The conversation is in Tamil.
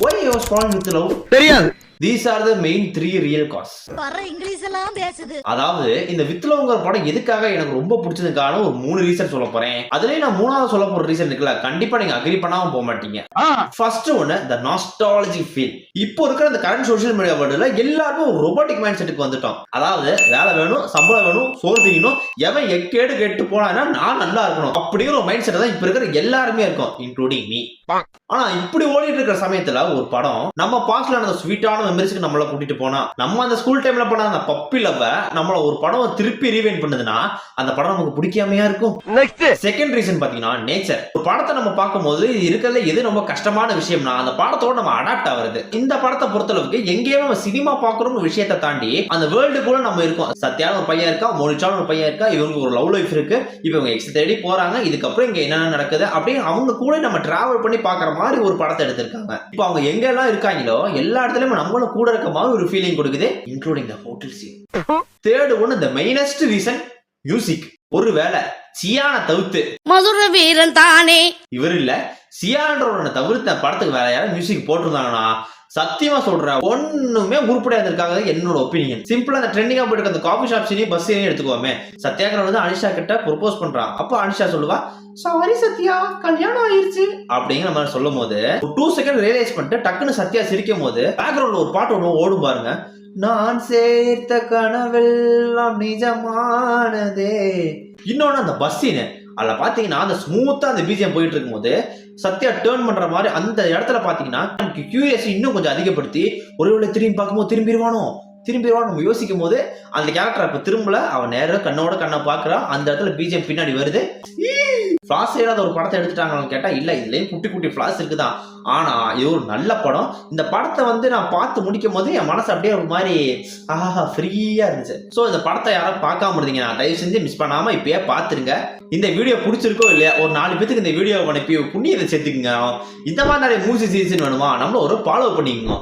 Why you was falling with love? தெரியாது. These are the main 3 real cause. English எல்லாம் பேசுது. அதாவது இந்த வித் லவ்ங்கிற படம் எதுக்காக எனக்கு ரொம்ப பிடிச்சதுக்கான ஒரு 3 ரீசன் சொல்ல போறேன். அதுலயே நான் 3வது சொல்ல போற ரீசன் இருக்குல்ல, கண்டிப்பா நீங்க அக்ரி பண்ணாம போக மாட்டீங்க. ஃபர்ஸ்ட் ஒன்னு the nostalgic feel. இப்போ இருக்கிற இந்த கரண்ட் சோஷியல் மீடியா வேர்ல்டுல எல்லாருமே ஒரு ரொபோட்டிக் மைண்ட் செட்டுக்கு வந்துட்டோம். அதாவது வேலை வேணும், சம்பளம் வேணும், சோறு திங்கணும், எவன் எக்கேடு கெட்டு போனான்னா நான் நல்லா இருக்கணும் அப்படிங்கிற ஒரு மைண்ட் செட் தான் இப்ப இருக்கிற எல்லாருமே இருக்கும், இன்க்ளூடிங் மீ. ஆனா இப்படி ஓடிட்டு இருக்கிற சமயத்துல ஒரு படம் நம்ம பாஸ்ட்ல அந்த ஸ்வீட்டான மெமரிஸ்க்கு நம்மள கூட்டிட்டு போனா, நம்ம அந்த ஸ்கூல் டைம்ல பண்ண அந்த பப்பி லவ் நம்மள ஒரு படம் திருப்பி ரீவைண்ட் பண்ணுதுன்னா அந்த படம் நமக்கு பிடிக்காமையா இருக்கும். செகண்ட் ரீசன் பாத்தீங்கன்னா நேச்சர். ஒரு படத்தை நம்ம பார்க்கும்போது இருக்கிறதுல எது ரொம்ப கஷ்டமான விஷயம்னா அந்த படத்தோட நம்ம அடாப்ட் ஆகுறது. இந்த படத்தை பொறுத்தளவுக்கு எங்கேயுமே நம்ம சினிமா பாக்குறோம் விஷயத்தை தாண்டி அந்த வேர்ல்டுக்குள்ள நம்ம இருக்கோம். சத்யான ஒரு பையன் இருக்கா, மோனிச்சான ஒரு பையன் இருக்கா, இவங்க ஒரு லவ் லைஃப் இருக்கு, இப்ப இவங்க எக்ஸ் தேடி போறாங்க, இதுக்கப்புறம் இங்க என்னென்ன நடக்குது அப்படின்னு அவங்க கூட நம்ம டிராவல் பண்ணி பாக்குற மாதிரி ஒரு படத்தை எடுத்திருக்காங்க. இப்போ அவங்க எங்க எல்லாம் இருக்காங்களோ எல்லா இடத்துலயும் நம்மளும் கூட இருக்க மாதிரி ஒரு ஃபீலிங் கொடுக்குது, including the hotel scene. Third one the mainest reason music. ஒருவேளை சியான தவிர்த்து மதுர வீரன் தானே இவர் இல்ல சியான்றவரை தவிர்த்த படத்துக்கு வேற யாரும் மியூசிக் போட்டிருந்தாங்கன்னா சத்தியமா சொல்றேன் ஒண்ணுமே உருப்படியா இருக்காங்க என்னோட ஒப்பீனியன். சிம்பிளா அந்த ட்ரெண்டிங்கா போயிட்டு அந்த காஃபி ஷாப் சீனி பஸ் சீனி எடுத்துக்கோமே. சத்யாகிரன் வந்து அனிஷா கிட்ட ப்ரொபோஸ் பண்றான். அப்ப அனிஷா சொல்லுவா, சாரி சத்யா கல்யாணம் ஆயிருச்சு அப்படிங்கிற மாதிரி சொல்லும் போது 2 செகண்ட் ரியலைஸ் பண்ணிட்டு டக்குன்னு சத்யா சிரிக்கும் போது பேக்ரவுண்ட்ல ஒரு பாட்டு ஒண்ணு ஓடும் பாருங்க, நான் சேர்த்த கனவெல்லாம் நிஜமானதே. இன்னொன்னு அந்த பஸ் சீனு அதுல பாத்தீங்கன்னா அந்த ஸ்மூத்தா அந்த பிஜிஎம் போயிட்டு இருக்கும் போது சத்யா டேர்ன் பண்ற மாதிரி அந்த இடத்துல பாத்தீங்கன்னா எனக்கு கியூரியாசிட்டி இன்னும் கொஞ்சம் அதிகப்படுத்தி ஒருவேளை திரும்பி பார்க்கும்போது திரும்பிடுவானோ நம்ம யோசிக்கும் போது அந்த கேரக்டர் அப்ப திரும்பல, அவன் நேரம் கண்ணோட கண்ணை பாக்குறான். அந்த இடத்துல பிஜிஎம் பின்னாடி வருது. ஃபிளாஸ் ஏதாவது ஒரு படத்தை எடுத்துட்டாங்கன்னு கேட்டா இல்ல, இதுலயும் குட்டி குட்டி ஃபிளாஸ் இருக்குதான். ஆனா இது ஒரு நல்ல படம். இந்த படத்தை வந்து நான் பார்த்து முடிக்கும் போது என் மனசு அப்படியே ஒரு மாதிரி ஃப்ரீயா இருந்துச்சு. சோ இந்த படத்தை யாரும் பார்க்காம இருந்தீங்கன்னா தயவு செஞ்சு மிஸ் பண்ணாம இப்பயே பாத்துருங்க. இந்த வீடியோ பிடிச்சிருக்கோ இல்லையா ஒரு 4 பேத்துக்கு இந்த வீடியோ அனுப்பி புண்ணியத்தை சேர்த்துக்குங்க. இந்த மாதிரி நிறைய மூவி சீசன் வேணுமா நம்மள ஒரு ஃபாலோ பண்ணிக்கோங்க.